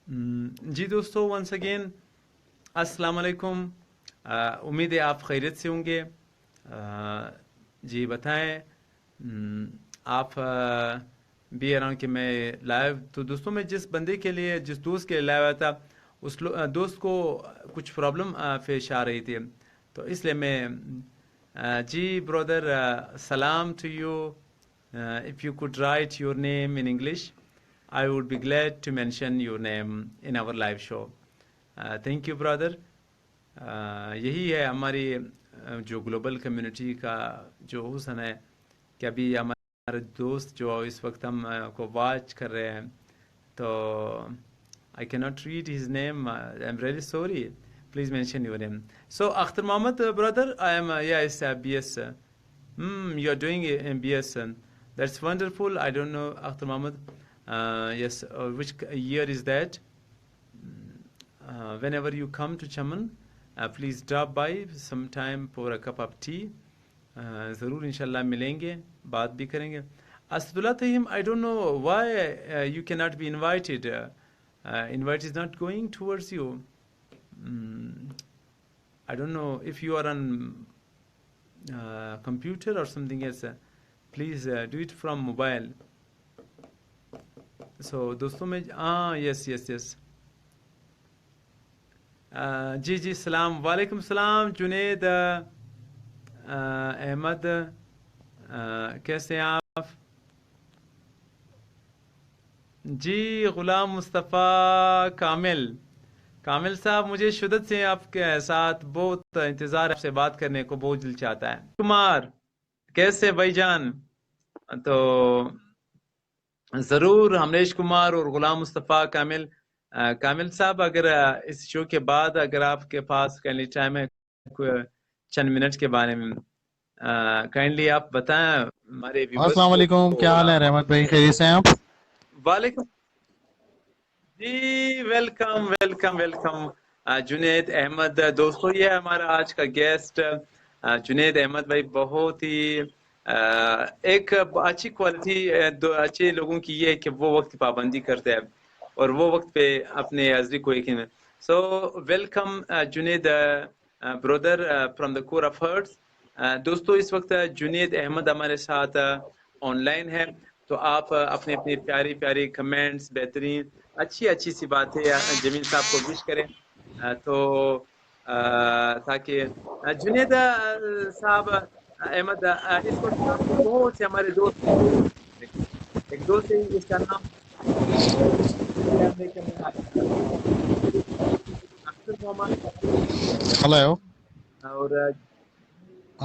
जी दोस्तों, once again अस्सलाम वालेकुम। उम्मीद है आप खैरियत से होंगे। जी बताएं। आप बी अराउंड कि मैं लाइव, तो दोस्तों मैं जिस दोस्त के लिए लाइव आया था, दोस्त को कुछ प्रॉब्लम पेश आ रही थी, तो इसलिए मैं जी ब्रदर, सलाम to you. If you could write your name in English, I would be glad to mention your name in our live show. Thank you, brother. यही है हमारी जो ग्लोबल कम्युनिटी का जो हुस्न है, कि अभी हमारे दोस्त जो इस वक्त हम को वॉच कर रहे हैं, तो I can not read his name, I am really sorry, please mention your name. So Akhtar Mohammad brother, I am yes, BS. You are doing MBS. That's wonderful. I don't know, Akhtar Mohammed. Yes, which year is that? Whenever you come to Chaman, please drop by sometime for a cup of tea. ज़रूर इंशाल्लाह मिलेंगे, बात भी करेंगे. Asdullah Tahim, I don't know why you cannot be invited. Invite is not going towards you. I don't know if you are on computer or something else. Please do it from mobile. So दोस्तों में yes, yes, yes. जी जी, सलाम वालेकुम सलाम जुनेद अहमद, कैसे हैं आप? जी गुलाम मुस्तफ़ा कामिल, कामिल साहब, मुझे शिद्दत से आपके साथ बहुत इंतज़ार है, आपसे बात करने को बहुत दिल चाहता है. कुमार, कैसे भाईजान? तो ज़रूर हमरेश कुमार और गुलाम मुस्तफ़ा कामिल. कामिल साहब, अगर इस शो के बाद अगर आपके पास काइंडली टाइम है, चंद मिनट के बारे में काइंडली आप बताएं हमारे व्यूवर्स अस्सलाम को. वालेकुम, क्या हाल है रहमत भाई, खैरियत से हैं आप? वालेकुम जी, welcome welcome welcome. Junaid Ahmed दोस्तों, ये है हमारा आज का गेस्ट. जुनेद अहमद भाई बहुत ही एक अच्छी क्वालिटी दो अच्छे लोगों की ये है कि वो वक्त की पाबंदी करते हैं और वो वक्त पे अपने हाजिरी को यकीन है. So welcome Junaid brother from the core of hearts. दोस्तों इस वक्त जुनेद अहमद हमारे साथ ऑनलाइन है, तो आप अपने अपने प्यारी प्यारी कमेंट्स, बेहतरीन अच्छी अच्छी सी बातें जमील साहब को विश करें. तो ताकि जुनेद साहब, अहमद, इस वक्त आपको बहुत से हमारे दोस्त मौजूद हैं. एक दोस्त है, इसका नाम अमेरिका में अख्तर मोहम्मद, हेलो। और आ,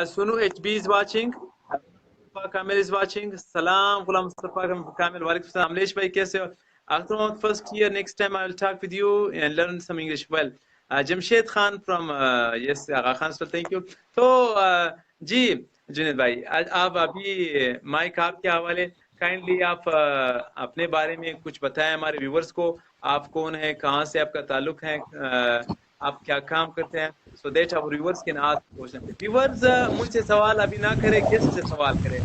Sunu HB is watching. Mustafa Kamil is watching. Salam, Ghulam Mustafa Kamil. Walaikum salam. Amlesh bhai, kaise ho? After first year, next time I will talk with you and learn some English. Well, Jamshed Khan from yes, Agha Khan, so thank you. तो जी जुनेद भाई, आप अभी mic आपके हवाले. Kindly आप अपने बारे में कुछ बताएं हमारे व्यूवर्स को. आप कौन है, कहाँ से आपका ताल्लुक है, आप क्या काम करते हैं, so that our viewers can ask question. Viewers मुझसे सवाल अभी ना करें, गेस्ट से सवाल करें.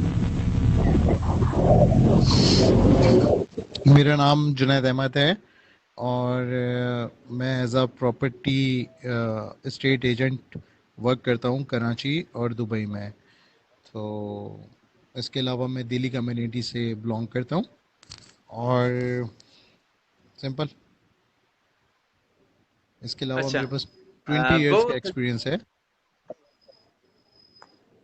मेरा नाम जुनैद अहमद है और मैं as a property estate agent work करता हूँ कराची और दुबई में. तो इसके अलावा मैं दिल्ली कम्युनिटी से बिलोंग करता हूँ और सिंपल, इसके अलावा अच्छा, मेरे पास 20 इयर्स का बहुत एक्सपीरियंस है.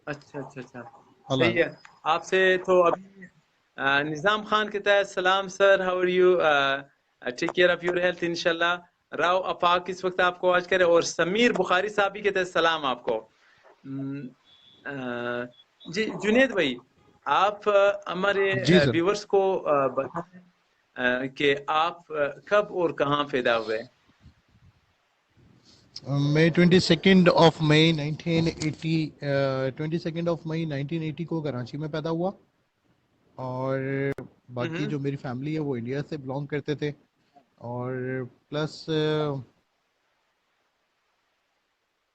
अच्छा अच्छा अच्छा, हेलो. सही है. आपसे तो अभी निजाम खान कहता है सलाम sir, how are you, take care of your health इंशाल्लाह. राव अफाक इस वक्त आपको आज करे, और समीर बुखारी साहब भी कहते हैं सलाम आपको. हम्म, जी जुनेद भाई, आप हमारे जी सर. व्यूवर्स को बताएं कि आप कब और कहाँ पैदा हुए. मैं 22nd ऑफ मई 1980 को कराची में पैदा हुआ और बाकी हम्म जो मेरी फैमिली है वो इंडिया से बिलोंग करते थे और प्लस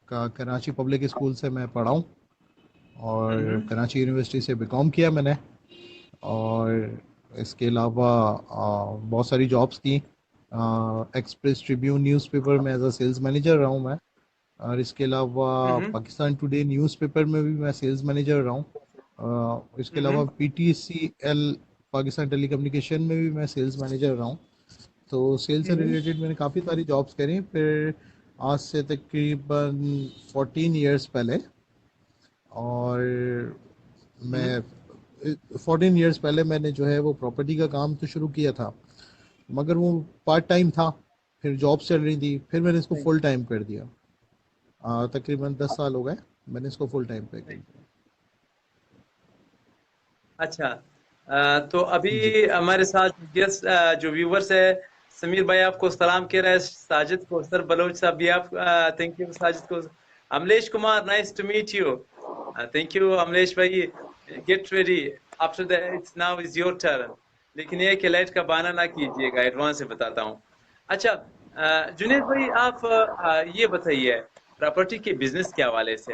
कराची पब्लिक स्कूल से मैं पढ़ा हूँ और हम्म कराची यूनिवर्सिटी से बीकॉम किया मैंने और इसके अलावा बहुत सारी जॉब्स की एक्सप्रेस ट्रिब्यून न्यूज़पेपर में एज अ सेल्स मैनेजर रहा हूँ मैं। और इसके अलावा हम्म। पाकिस्तान टुडे न्यूज़पेपर में भी मैं सेल्स मैनेजर रहा हूँ। इसके अलावा हम्म। पीटीसीएल पाकिस्तान टेलीकम्युनिकेशन में भी मैं सेल्स मैनेजर रहा हूँ। तो सेल्स से हम्म। रिलेटेड मैंने काफ़ी सारी जॉब्स करी। फिर आज से तकरीबन 14 इयर्स पहले, और हम्म। मैं 14 इयर्स पहले मैंने जो है वो प्रॉपर्टी का काम तो शुरू किया था, मगर वो पार्ट टाइम था। फिर जॉब चल रही थी, फिर मैंने इसको सही। फुल टाइम कर दिया। तकरीबन 10 साल हो गए मैंने इसको फुल टाइम पे कर सही। दिया। अच्छा। तो जी। अभी हमारे साथ गेस्ट जो व्यूवर्स है, समीर भाई आपको सलाम कह रहा है, साजिद को, सर बलोच साहब भी आप, थैंक यू साजिद को। Amlesh Kumar, nice to meet you. Thank you Amlesh भाई। Get ready, after that it's now is your turn. लेकिन ये कि लाइट का बहाना ना कीजिएगा, एडवांस से बताता हूँ। अच्छा, जुनेद भाई आप ये बताइए, प्रॉपर्टी के बिजनेस के हवाले से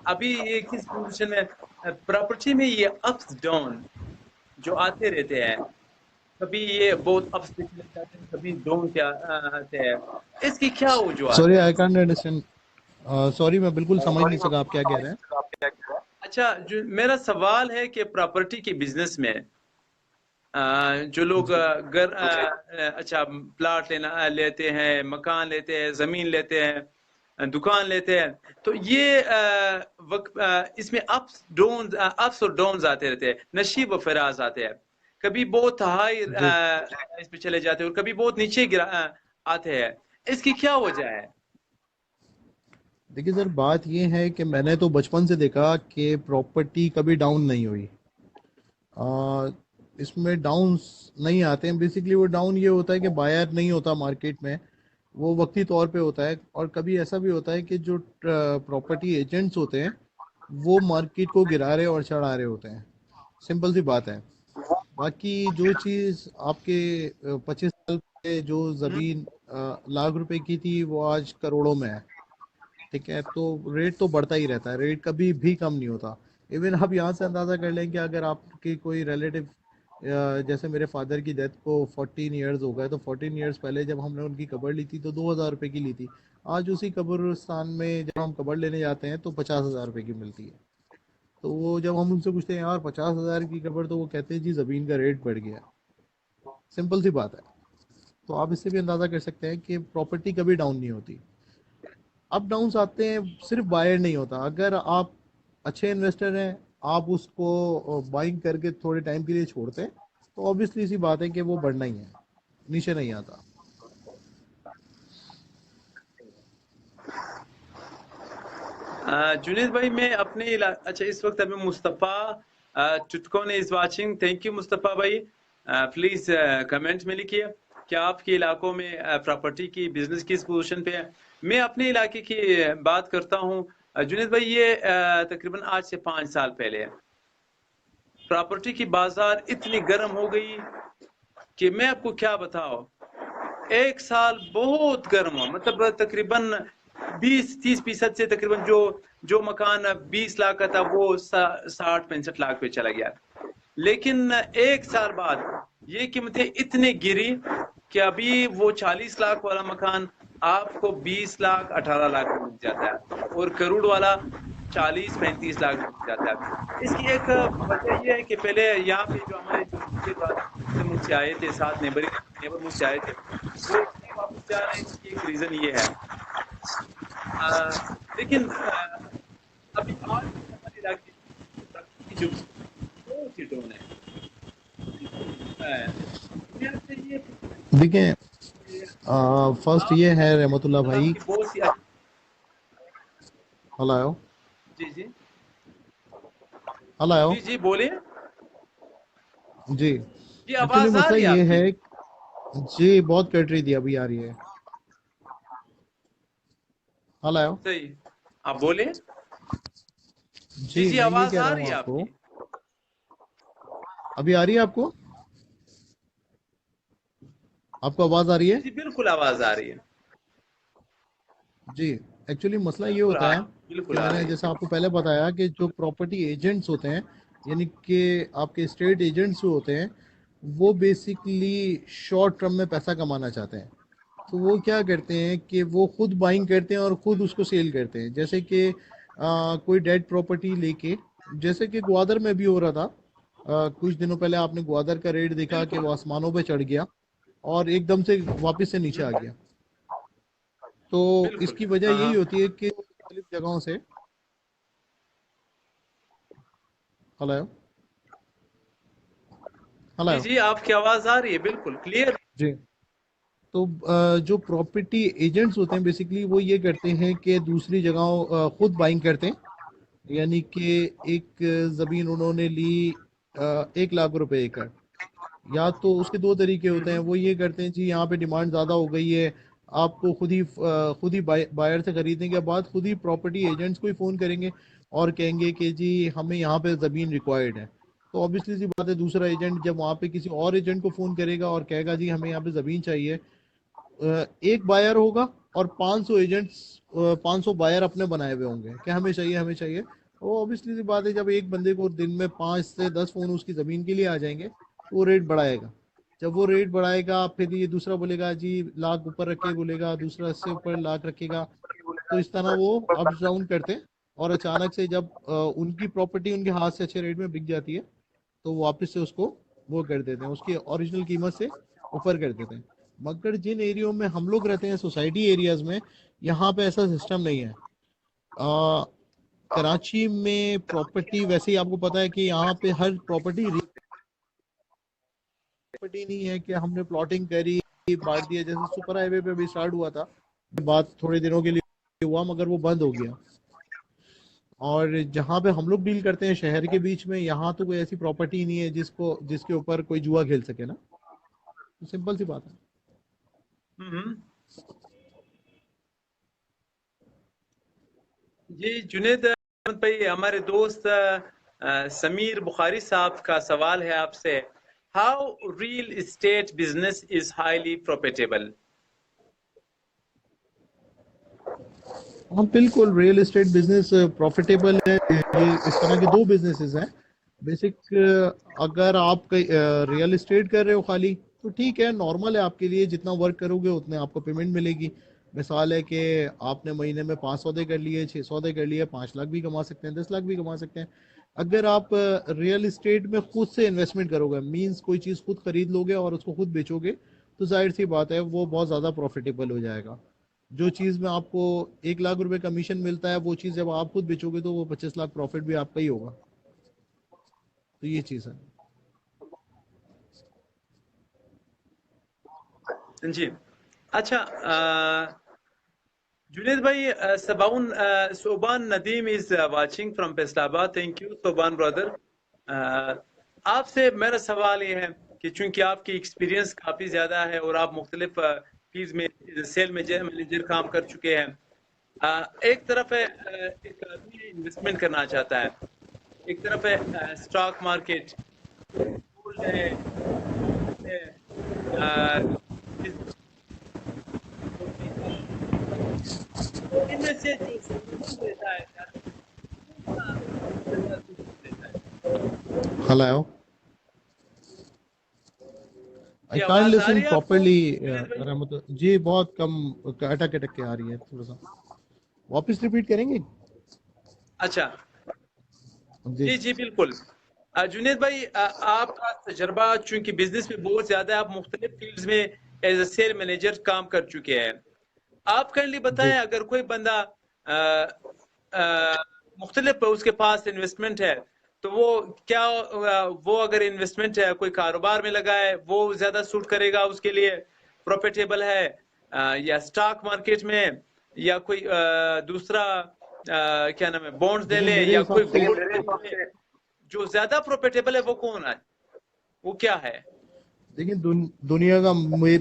अभी ये किस पोजीशन में, प्रॉपर्टी में ये अप्स डाउन जो आते रहते हैं, कभी ये बहुत अप्स पे चले जाते हैं, कभी डाउन पे आते हैं, इसकी क्या वजूहत सॉरी है? I can't understand. सॉरी मैं बिल्कुल समझ नहीं सका आप क्या कह रहे हैं। अच्छा, जो मेरा सवाल है कि प्रॉपर्टी के बिजनेस में जो लोग जी। अच्छा प्लाट लेते हैं, मकान लेते हैं, जमीन लेते हैं, दुकान लेते हैं, तो ये इसमें अप्स और डाउन्स आते रहते हैं, नशीब व फराज आते हैं। कभी बहुत हाई जी। इस पे चले जाते हैं और कभी बहुत नीचे आते हैं। इसकी क्या वजह है? देखिए सर, बात ये है कि मैंने तो बचपन से देखा कि प्रॉपर्टी कभी डाउन नहीं हुई। आ, इसमें डाउन्स नहीं आते हैं। बेसिकली वो डाउन ये होता है कि बायर नहीं होता मार्केट में, वो वक्ती तौर पे होता है। और कभी ऐसा भी होता है कि जो प्रॉपर्टी एजेंट्स होते हैं वो मार्केट को गिरा रहे और चढ़ा रहे होते हैं। सिंपल सी बात है। बाकी जो चीज़ आपके 25 साल पहले जो हम्म। ज़मीन लाख रुपए की थी वो आज करोड़ों में है। ठीक है, तो रेट तो बढ़ता ही रहता है, रेट कभी भी कम नहीं होता। इवन आप यहाँ से अंदाज़ा कर लें कि अगर आपकी कोई रिलेटिव, जैसे मेरे फादर की डेथ को 14 इयर्स हो गए, तो 14 इयर्स पहले जब हमने उनकी कब्र ली थी तो 2,000 रुपये की ली थी। आज उसी कब्रिस्तान में जब हम कब्र लेने जाते हैं तो 50,000 रुपये की मिलती है। तो वो जब हम उनसे पूछते हैं यार 50,000 की कब्र, तो वो कहते हैं जी ज़मीन का रेट बढ़ गया। सिंपल सी बात है। तो आप इससे भी अंदाज़ा कर सकते हैं कि प्रॉपर्टी कभी डाउन नहीं होती। अप डाउन्स आते हैं, सिर्फ बायर नहीं होता। अगर आप अच्छे इन्वेस्टर हैं, आप उसको बाइंग करके थोड़े टाइम के लिए छोड़ते हैं, तो ऑब्वियसली सी बात है कि वो बढ़ना ही है, नीचे नहीं आता। जुनेद भाई, मैं अपने अच्छा, इस वक्त अभी मुस्तफ़ा चुटकोन is watching, thank you Mustafa भाई। प्लीज कमेंट में लिखिए क्या आपके इलाकों में प्रॉपर्टी की बिजनेस किस पोजीशन पे है। मैं अपने इलाके की बात करता हूँ। जुनेद भाई, ये तकरीबन आज से 5 साल पहले प्रॉपर्टी की बाजार इतनी गर्म हो गई कि मैं आपको क्या बताऊं। एक साल बहुत गर्म हुआ, मतलब तकरीबन 20-30% से तकरीबन जो जो मकान 20 लाख का था वो 60-65 लाख पे चला गया। लेकिन एक साल बाद ये कीमतें इतनी गिरी कि अभी वो 40 लाख वाला मकान आपको 20 लाख 18 लाख में मिल जाता है, और करोड़ वाला 40-35 लाख में मिल जाता है। इसकी एक वजह यह है कि पहले यहाँ पे जो हमारे जो दूसरे मुल्क से आए थे, साथ नेबर मुल्क से आए थे, वो नहीं वापस जा रहे हैं। इसकी एक रीजन ये है। लेकिन अभी आज भी हमारे इलाके की जो बहुत ही डाउन है, मैं आपसे ये पूछना देखिए, कि फर्स्ट आप ये है रहमतुल्लाह मतलब भाई। आपकी बहुत सी हेलो। जी जी। हेलो। जी जी बोलिए। जी। जी, एक्चुअली आवाज आ मसला रही है ये आपकी? है, जी बहुत कट रही थी, अभी आ रही है। हेलो। सही, आप बोलिए। जी जी जी, मैं ये आवाज कह आ रहा रही हूँ है आपको, आपकी। अभी आ रही है आपको? आपको आवाज़ आ रही जी है? जी, बिल्कुल आवाज आ रही है। जी। एक्चुअली मसला ये बिल्कुल होता है कि बिल्कुल आ मैंने रही जैसा है। आपको पहले बताया कि जो प्रॉपर्टी एजेंट्स होते हैं, यानी कि आपके स्टेट एजेंट्स जो होते हैं, वो बेसिकली शॉर्ट टर्म में पैसा कमाना चाहते हैं। तो वो क्या करते हैं कि वो खुद बाइंग करते हैं और खुद उसको सेल करते हैं। जैसे कि कोई डेड प्रॉपर्टी लेके, जैसे कि ग्वादर में भी हो रहा था। कुछ दिनों पहले आपने ग्वादर का रेट देखा कि बिल्कुल। वो आसमानों पे चढ़ गया और एकदम से वापस से नीचे आ हम्म, गया। तो बिल्कुल। इसकी वजह हाँ यही हाँ। होती है कि मुख्तलिफ जगहों से। हेलो। जी हेलो। जी, आपकी आवाज आ रही है, बिल्कुल क्लियर। जी। तो जो प्रॉपर्टी एजेंट्स होते हैं बेसिकली वो ये करते हैं कि दूसरी जगहों खुद बाइंग करते हैं। यानी कि एक ज़मीन उन्होंने ली 1 लाख रुपए एकड़। या तो उसके दो तरीके होते हैं। हम्म। वो ये करते हैं जी यहाँ पे डिमांड ज़्यादा हो गई है, आपको खुद ही बायर से खरीदने के बाद खुद ही प्रॉपर्टी एजेंट्स को ही फ़ोन करेंगे और कहेंगे कि जी हमें यहाँ पे ज़मीन रिक्वायर्ड है। तो ऑब्वियसली सी बात है, दूसरा एजेंट जब वहाँ पे किसी और एजेंट को फ़ोन करेगा और कहेगा जी हमें यहाँ पे ज़मीन चाहिए, एक बायर होगा और 500 एजेंट्स, 500 बायर अपने बनाए हुए होंगे कि हमें चाहिए हमें चाहिए। वो ऑब्वियसली सी बात है, जब एक बंदे को दिन में 5 से 10 फोन उसकी ज़मीन के लिए आ जाएंगे तो वो रेट बढ़ाएगा। जब वो रेट बढ़ाएगा फिर ये दूसरा बोलेगा जी लाख ऊपर रख के बोलेगा, दूसरा इससे ऊपर लाख रखेगा। तो इस तरह वो अप्स डाउन करते हैं। और अचानक से जब उनकी प्रॉपर्टी उनके हाथ से अच्छे रेट में बिक जाती है तो वो वापस से उसको वो कर देते हैं, उसकी ओरिजिनल कीमत से ऊपर कर देते हैं। मगर जिन एरियो में हम लोग रहते हैं, सोसाइटी एरियाज में, यहाँ पे ऐसा सिस्टम नहीं है। कराची में प्रॉपर्टी वैसे ही आपको पता है कि यहाँ पे हर प्रॉपर्टी प्रॉपर्टी नहीं है कि हमने प्लॉटिंग करी बांट दिया, जैसे सुपर हाईवे पे भी स्टार्ट हुआ था। बात थोड़े दिनों के लिए हुआ मगर वो बंद हो गया। और जहाँ पे हम लोग डील करते हैं शहर के बीच में, यहाँ तो कोई ऐसी प्रॉपर्टी नहीं है जिसके ऊपर कोई जुआ खेल सके ना। तो सिंपल सी बात है। हम्म। जी जुनेद अहमद भाई, हमारे दोस्त समीर बुखारी साहब का सवाल है आपसे। How real estate business is highly profitable? हाँ बिल्कुल, रियल एस्टेट बिजनेस प्रॉफिटेबल है। ये इस तरह के दो बिजनेसेस हैं बेसिक। अगर आप रियल एस्टेट कर रहे हो खाली तो ठीक है, नॉर्मल है आपके लिए, जितना वर्क करोगे उतने आपको पेमेंट मिलेगी। मिसाल है कि आपने महीने में 5 सौदे कर लिए, 6 सौदे कर लिए, 5 लाख भी कमा सकते हैं, 10 लाख भी कमा सकते हैं। अगर आप रियल एस्टेट में खुद से इन्वेस्टमेंट करोगे, मीन्स कोई चीज़ खुद खरीद लोगे और उसको खुद बेचोगे, तो जाहिर सी बात है वो बहुत ज़्यादा प्रॉफिटेबल हो जाएगा। जो चीज़ में आपको 1 लाख रुपए कमीशन मिलता है, वो चीज़ जब आप खुद बेचोगे तो वो 25 लाख प्रॉफिट भी आपका ही होगा। तो ये चीज़ है। जी। अच्छा, जुनेद भाई, Soban Nadeem is watching from Faisalabad. Thank you Soban brother. आपसे मेरा सवाल ये है कि चूंकि आपकी एक्सपीरियंस काफ़ी ज़्यादा है और आप मुख्तलिफ फील्ड में सेल मैनेजर काम कर चुके हैं। एक तरफ है एक आदमी इन्वेस्टमेंट करना चाहता है, एक तरफ है स्टॉक मार्केट, गोल्ड है, बॉन्ड्स है, बिजनेस है, तो इनमें से जो सुकून देता है कौन सा ज्यादा सुकून देता है? हेलो। आई जी, कांट आवाज आ लिसन रही है आपको प्रॉपरली। जुनेद भाई? रहमत जी, बहुत कम अटक अटक के आ रही है थोड़ा सा। वापस रिपीट करेंगे? अच्छा। जी। जी जी, बिल्कुल। जुनेद भाई, आपका तजर्बा चूंकि बिजनेस में बहुत ज्यादा है, आप मुख्तलिफ फील्ड्स में एज ए सेल मैनेजर काम कर चुके हैं। आप काइंडली जी। बताएं, अगर कोई बंदा मुख्तलिफ उसके पास इन्वेस्टमेंट है, तो वो क्या वो अगर इन्वेस्टमेंट है कोई कारोबार में लगाए, वो ज्यादा सूट करेगा उसके लिए, प्रॉफिटेबल है? या स्टॉक मार्केट में, या कोई दूसरा क्या नाम है, बॉन्ड्स ले देखिए ले, मेरे या हिसाब कोई से, गोल्ड ले? जो ज्यादा प्रॉफिटेबल है वो कौन है, वो क्या है? देखिए दुनिया का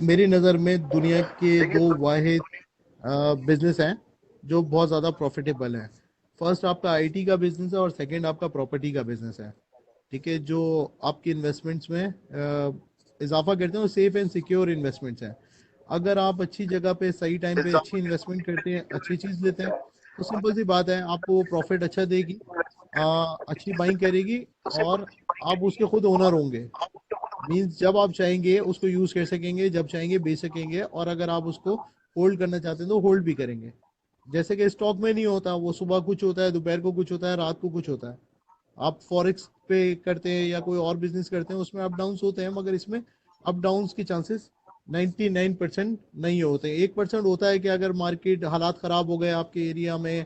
मेरी नज़र में दुनिया के दो वाहिद बिजनेस हैं जो बहुत ज़्यादा प्रॉफिटेबल हैं। फर्स्ट आपका आईटी का बिजनेस है और सेकंड आपका प्रॉपर्टी का बिजनेस है। ठीक है, जो आपकी इन्वेस्टमेंट्स में इजाफा करते हैं वो सेफ एंड सिक्योर इन्वेस्टमेंट्स हैं। अगर आप अच्छी जगह पे सही टाइम पे अच्छी इन्वेस्टमेंट करते हैं, अच्छी चीज़ लेते हैं, तो सिंपल सी बात है आपको वो प्रॉफिट अच्छा देगी, अच्छी बाइंग करेगी और आप उसके खुद ओनर होंगे। मीन्स जब आप चाहेंगे उसको यूज कर सकेंगे, जब चाहेंगे बेच सकेंगे, और अगर आप उसको होल्ड करना चाहते हैं तो होल्ड भी करेंगे। जैसे कि स्टॉक में नहीं होता, वो सुबह कुछ होता है, दोपहर को कुछ होता है, रात को कुछ होता है। आप फॉरेक्स पे करते हैं या कोई और बिजनेस करते हैं, उसमें अप डाउन होते हैं, मगर इसमें अप डाउन के चांसेस 99% नहीं होते। 1% होता है कि अगर मार्केट हालात खराब हो गए आपके एरिया में,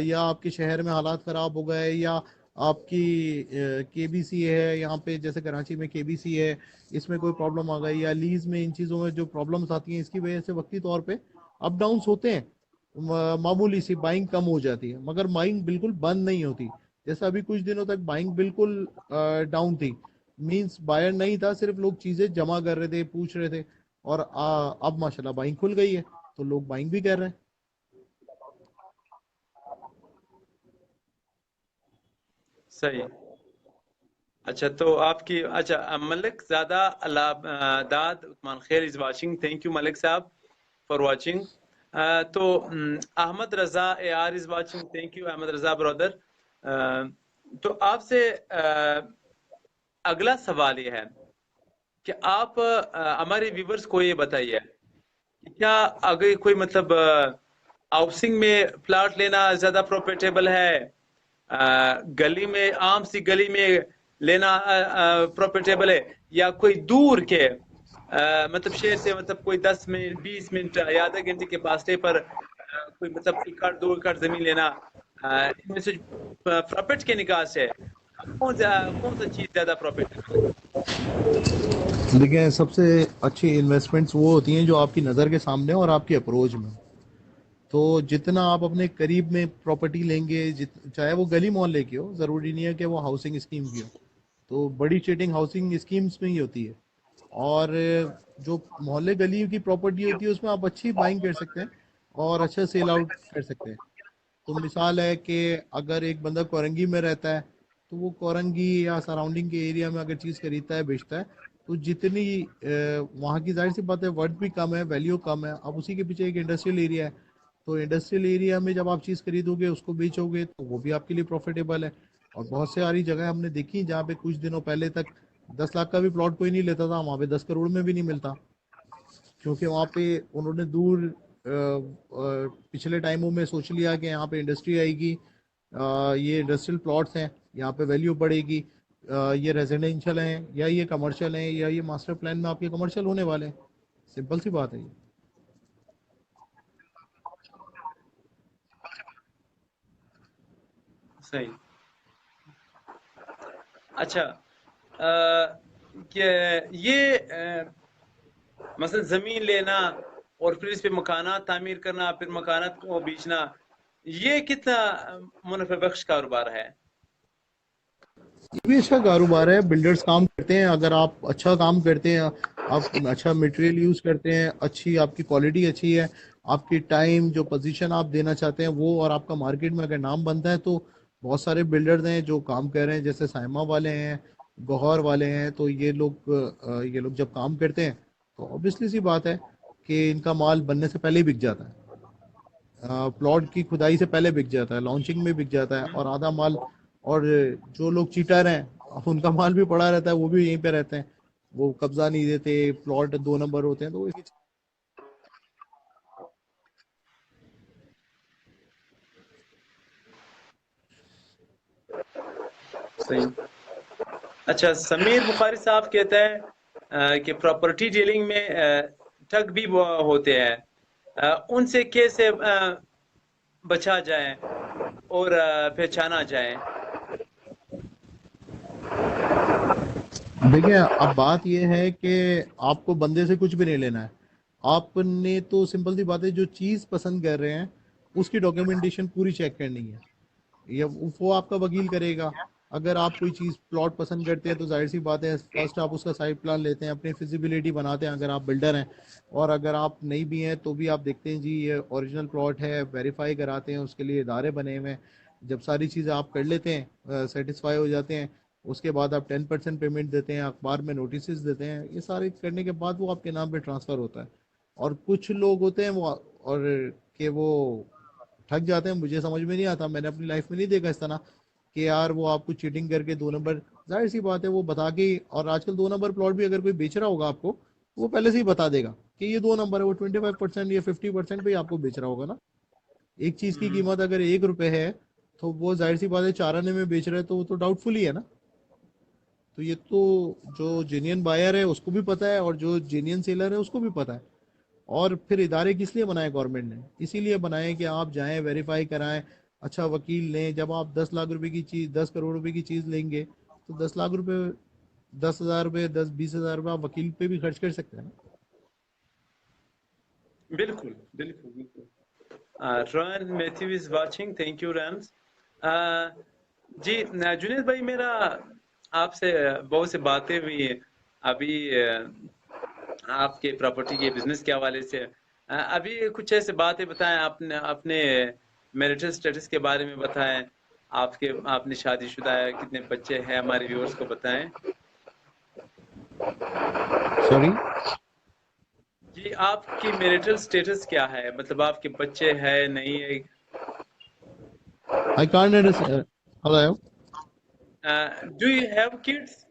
या आपके शहर में हालात खराब हो गए, या आपकी केबीसी है यहाँ पे, जैसे कराची में केबीसी है, इसमें कोई प्रॉब्लम आ गई, या लीज में इन चीज़ों में जो प्रॉब्लम्स आती हैं, इसकी वजह से वक्ती तौर पे अप डाउन होते हैं। मामूली सी बाइंग कम हो जाती है, मगर बाइंग बिल्कुल बंद नहीं होती। जैसे अभी कुछ दिनों तक बाइंग बिल्कुल डाउन थी, मींस बायर नहीं था, सिर्फ लोग चीजें जमा कर रहे थे, पूछ रहे थे। और अब माशाल्लाह बाइंग खुल गई है, तो लोग बाइंग भी कर रहे हैं। सही। अच्छा, तो आपकी अच्छा मलिक ज़ादा दाद Usman Khair is watching. Thank you Malik साहब फॉर वाचिंग। तो Ahmed Raza A R is watching. Thank you Ahmed Raza brother. तो आपसे अगला सवाल ये है कि आप हमारे व्यूवर्स को ये बताइए कि क्या अगर कोई मतलब हाउसिंग में प्लॉट लेना ज़्यादा प्रॉफिटेबल है, गली में आम सी गली में लेना प्रॉफिटेबल है, या कोई दूर के मतलब शहर से मतलब कोई 10 मिनट 20 मिनट या आधा घंटे के फासले पर कोई मतलब 1 एकड़ 2 एकड़ जमीन लेना, इनमें से प्रॉफिट के निगाह से कौन सा चीज ज्यादा प्रॉफिटेबल है? देखिए, सबसे अच्छी इन्वेस्टमेंट्स वो होती हैं जो आपकी नज़र के सामने और आपकी अप्रोच में हो। तो जितना आप अपने करीब में प्रॉपर्टी लेंगे, चाहे वो गली मोहल्ले की हो, ज़रूरी नहीं है कि वो हाउसिंग स्कीम की हो। तो बड़ी चीटिंग हाउसिंग स्कीम्स में ही होती है। और जो मोहल्ले गली की प्रॉपर्टी होती है, उसमें आप अच्छी बाइंग कर सकते हैं और अच्छा सेल आउट कर सकते हैं। तो मिसाल है कि अगर एक बंदा कोरंगी में रहता है, तो वो कोरंगी या सराउंडिंग के एरिया में अगर चीज़ खरीदता है, बेचता है, तो जितनी वहाँ की जाहिर सी बात है, वर्थ भी कम है, वैल्यू कम है। अब उसी के पीछे एक इंडस्ट्रियल एरिया है, तो इंडस्ट्रियल एरिया में जब आप चीज़ खरीदोगे, उसको बेचोगे, तो वो भी आपके लिए प्रॉफिटेबल है। और बहुत सारी जगह हमने देखी जहाँ पे कुछ दिनों पहले तक 10 लाख का भी प्लॉट कोई नहीं लेता था, वहाँ पे 10 करोड़ में भी नहीं मिलता। क्योंकि वहाँ पे उन्होंने दूर पिछले टाइमों में सोच लिया कि यहाँ पे इंडस्ट्री आएगी, ये इंडस्ट्रियल प्लॉट्स हैं, यहाँ पे वैल्यू बढ़ेगी, ये रेजिडेंशियल हैं या ये कमर्शियल हैं, या ये मास्टर प्लान में आपके कमर्शियल होने वाले हैं। सिंपल सी बात है ये। सही। अच्छा, अ, ये मसलन जमीन लेना और फिर इस पे मकानात तामीर करना, फिर मकानात को बेचना, ये कितना मुनाफे बख्श कारोबार है? ये भी अच्छा कारोबार है, बिल्डर्स काम करते हैं। अगर आप अच्छा काम करते हैं, आप अच्छा मटेरियल यूज़ करते हैं, अच्छी आपकी क्वालिटी अच्छी है, आपकी टाइम जो पोजीशन आप देना चाहते हैं वो, और आपका मार्केट में अगर नाम बनता है, तो बहुत सारे बिल्डर्स हैं जो काम कर रहे हैं, जैसे साइमा वाले हैं, गौहर वाले हैं। तो ये लोग जब काम करते हैं, तो ऑब्वियसली सी बात है कि इनका माल बनने से पहले ही बिक जाता है। प्लॉट की खुदाई से पहले बिक जाता है, लॉन्चिंग में बिक जाता है, और आधा माल, और जो लोग चीटर हैं उनका माल भी पड़ा रहता है, वो भी यहीं पे रहते हैं, वो कब्जा नहीं देते, प्लॉट 2 नंबर होते हैं, तो सही। अच्छा, समीर बुखारी साहब कहता है कि प्रॉपर्टी डीलिंग में ठग भी वो होते हैं, उनसे कैसे बचा जाए और पहचाना जाए? देखिए, अब बात यह है कि आपको बंदे से कुछ भी नहीं लेना है। आपने तो सिंपल सी बात है, जो चीज़ पसंद कर रहे हैं उसकी डॉक्यूमेंटेशन पूरी चेक करनी है, या वो आपका वकील करेगा। अगर आप कोई चीज़ प्लॉट पसंद करते हैं, तो जाहिर सी बात है, फर्स्ट आप उसका साइट प्लान लेते हैं, अपनी फिजिबिलिटी बनाते हैं अगर आप बिल्डर हैं। और अगर आप नहीं भी हैं, तो भी आप देखते हैं जी ये ओरिजिनल प्लॉट है, वेरीफाई कराते हैं, उसके लिए इदारे बने हुए हैं। जब सारी चीज़ें आप कर लेते हैं, सेटिस्फाई हो जाते हैं, उसके बाद आप 10% पेमेंट देते हैं, अखबार में नोटिस देते हैं, ये सारे करने के बाद वो आपके नाम पे ट्रांसफ़र होता है। और कुछ लोग होते हैं वो, और कि वो थक जाते हैं। मुझे समझ में नहीं आता, मैंने अपनी लाइफ में नहीं देखा इस तरह कि यार वो आपको चीटिंग करके 2 नंबर जाहिर सी बात है वो बता के, और आजकल 2 नंबर प्लॉट भी अगर कोई बेच रहा होगा आपको, वो पहले से ही बता देगा कि ये 2 नंबर है, वो 25% या 50% पे ही आपको बेच रहा होगा ना। एक चीज की हम्म, कीमत अगर 1 रुपए है, तो वो जाहिर सी बात है 4 आने में बेच रहा है, तो वो तो डाउटफुल ही है ना। तो ये तो जो जेन्युइन बायर है उसको भी पता है, और जो जेन्युइन सेलर है उसको भी पता है। और फिर इदारे किस लिए बनाए गवर्नमेंट ने? इसीलिए बनाए कि आप जाएं, वेरीफाई कराएं, अच्छा वकील लें। जब आप 10 लाख रुपए की चीज, 10 करोड़ रुपए की चीज लेंगे, तो 10 लाख रुपए, 10,000 रुपये, 10-20 हज़ार रुपये आप वकील पे भी खर्च कर सकते हैं ना। बिल्कुल बिल्कुल बिल्कुल। Ron Matthew is watching, thank you Rams. जी जुनेद भाई, मेरा आपसे बहुत से बातें हुई हैं अभी आपके प्रॉपर्टी के बिजनेस के हवाले से। अभी कुछ ऐसे बातें बताएं, आपने अपने मैरिटल स्टेटस के बारे में बताएं। आपके आपने शादीशुदा है, कितने बच्चे हैं, हमारे व्यूअर्स को बताएं। सॉरी, जी आपकी मैरिटल स्टेटस क्या है, मतलब आपके बच्चे हैं नहीं है? I can't understand. Hello. Do you have kids?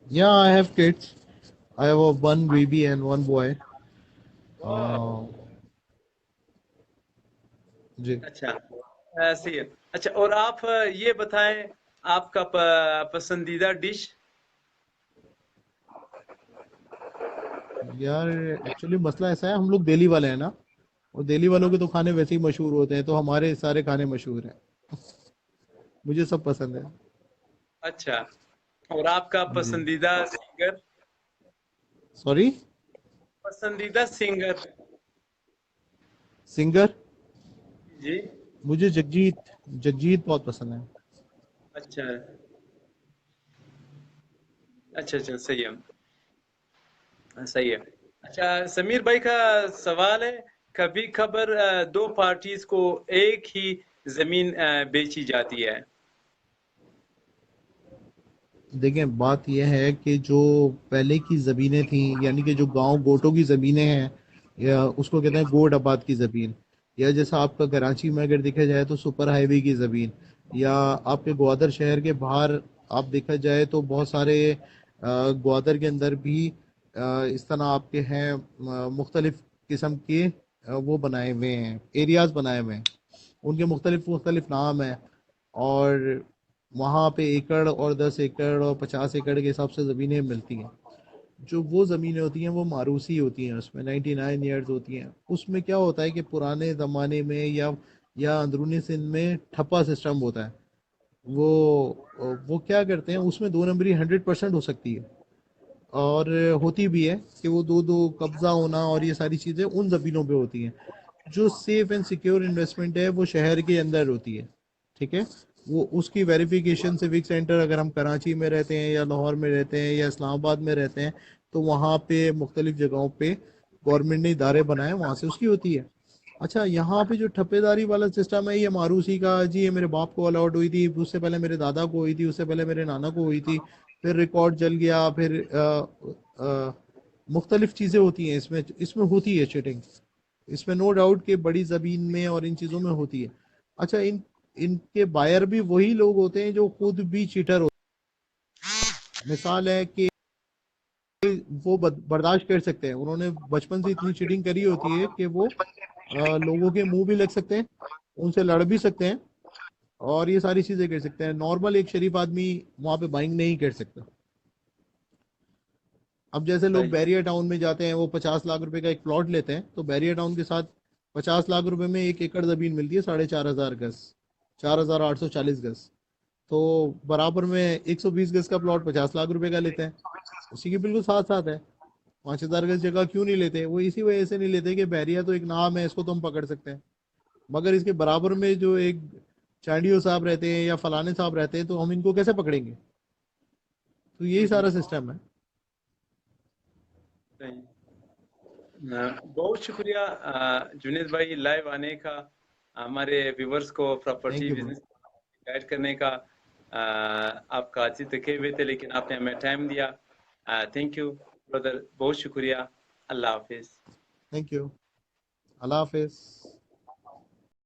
या I have kids. I have one baby and one boy. जी। अच्छा, ऐसे ही है। अच्छा, और आप ये बताएं, आपका पसंदीदा डिश? यार एक्चुअली मसला ऐसा है, हम लोग दिल्ली वाले हैं ना, और दिल्ली वालों के तो खाने वैसे ही मशहूर होते हैं, तो हमारे सारे खाने मशहूर हैं। मुझे सब पसंद है। अच्छा, और आपका जी। पसंदीदा सिंगर? सॉरी। पसंदीदा सिंगर? सिंगर। जी। मुझे जगजीत, जगजीत बहुत पसंद है। अच्छा अच्छा अच्छा, सही है, सही है। अच्छा, समीर भाई का सवाल है, कभी खबर दो पार्टीज को एक ही जमीन बेची जाती है। देखें, बात यह है कि जो पहले की ज़मीनें थी, यानी कि जो गांव गोटों की ज़मीनें हैं, या उसको कहते हैं गोड आबाद की ज़मीन, या जैसा आपका कराची में अगर देखा जाए तो सुपर हाईवे की ज़मीन, या आपके ग्वादर शहर के बाहर आप देखा जाए तो बहुत सारे ग्वादर के अंदर भी इस तरह आपके हैं मुख्तलिफ किस्म के वो बनाए हुए हैं, एरियाज बनाए हुए हैं, उनके मुख्तलिफ मुख्तलिफ नाम हैं। और वहाँ पे एकड़ और 10 एकड़ और 50 एकड़ के हिसाब से ज़मीनें मिलती हैं। जो वो ज़मीनें होती हैं वो मारूसी होती हैं, उसमें 99 ईयर्स होती हैं। उसमें क्या होता है कि पुराने ज़माने में या अंदरूनी सिंध में ठप्पा सिस्टम होता है। वो क्या करते हैं, उसमें 2 नंबरी 100% हो सकती है, और होती भी है कि वो दो दो कब्जा होना और ये सारी चीज़ें उन ज़मीनों पे होती हैं। जो सेफ एंड सिक्योर इन्वेस्टमेंट है वो शहर के अंदर होती है। ठीक है। वो उसकी वेरिफिकेशन सिविक सेंटर, अगर हम कराची में रहते हैं या लाहौर में रहते हैं या इस्लामाबाद में रहते हैं, तो वहाँ पे मुख्तलिफ जगहों पे गवर्नमेंट ने इदारे बनाए, वहाँ से उसकी होती है। अच्छा, यहाँ पे जो ठप्पेदारी वाला सिस्टम है, ये मारूसी का जी, ये मेरे बाप को अलॉट हुई थी, उससे पहले मेरे दादा को हुई थी, उससे पहले मेरे नाना को हुई थी, फिर रिकॉर्ड जल गया, फिर मुख्तलिफ चीज़ें होती हैं इसमें, इसमें होती है चीटिंग। इसमें नो डाउट कि बड़ी ज़मीन में और इन चीज़ों में होती है। अच्छा, इनके बायर भी वही लोग होते हैं जो खुद भी चीटर होते हैं। मिसाल है कि वो बर्दाश्त कर सकते हैं, उन्होंने बचपन से इतनी चीटिंग करी होती है कि वो लोगों के मुंह भी लग सकते हैं, उनसे लड़ भी सकते हैं, और ये सारी चीज़ें कर सकते हैं। नॉर्मल एक शरीफ आदमी वहाँ पे बाइंग नहीं कर सकता। अब जैसे लोग सही। बैरियर टाउन में जाते हैं, वो 50 लाख रुपए का एक प्लॉट लेते हैं, तो बैरियर टाउन के साथ 50 लाख रुपए में 1 एकड़ जमीन मिलती है, 4,500 गज, 4,840 गज। तो बराबर में 120 गज का प्लॉट 50 लाख रुपए का लेते हैं। उसी के बिल्कुल साथ साथ है। 5,000 गज जगह क्यों नहीं लेते? वो इसी वजह से नहीं लेते कि बैरियर तो एक नाम है, इसको तो हम पकड़ सकते हैं, मगर इसके बराबर में जो एक चांडियो साहब रहते हैं या फलाने साहब रहते हैं, तो हम इनको कैसे पकड़ेंगे? तो यही सारा हम्म, सिस्टम है। सही। बहुत शुक्रिया जुनेद भाई, लाइव आने का, हमारे व्यूवर्स को thank property you bro. Business guide करने का। आपका अतीत रखे हुए थे, लेकिन आपने हमें टाइम दिया। थैंक यू ब्रदर, बहुत शुक्रिया। अल्लाह हाफिज। Thank you. अल्लाह हाफिज।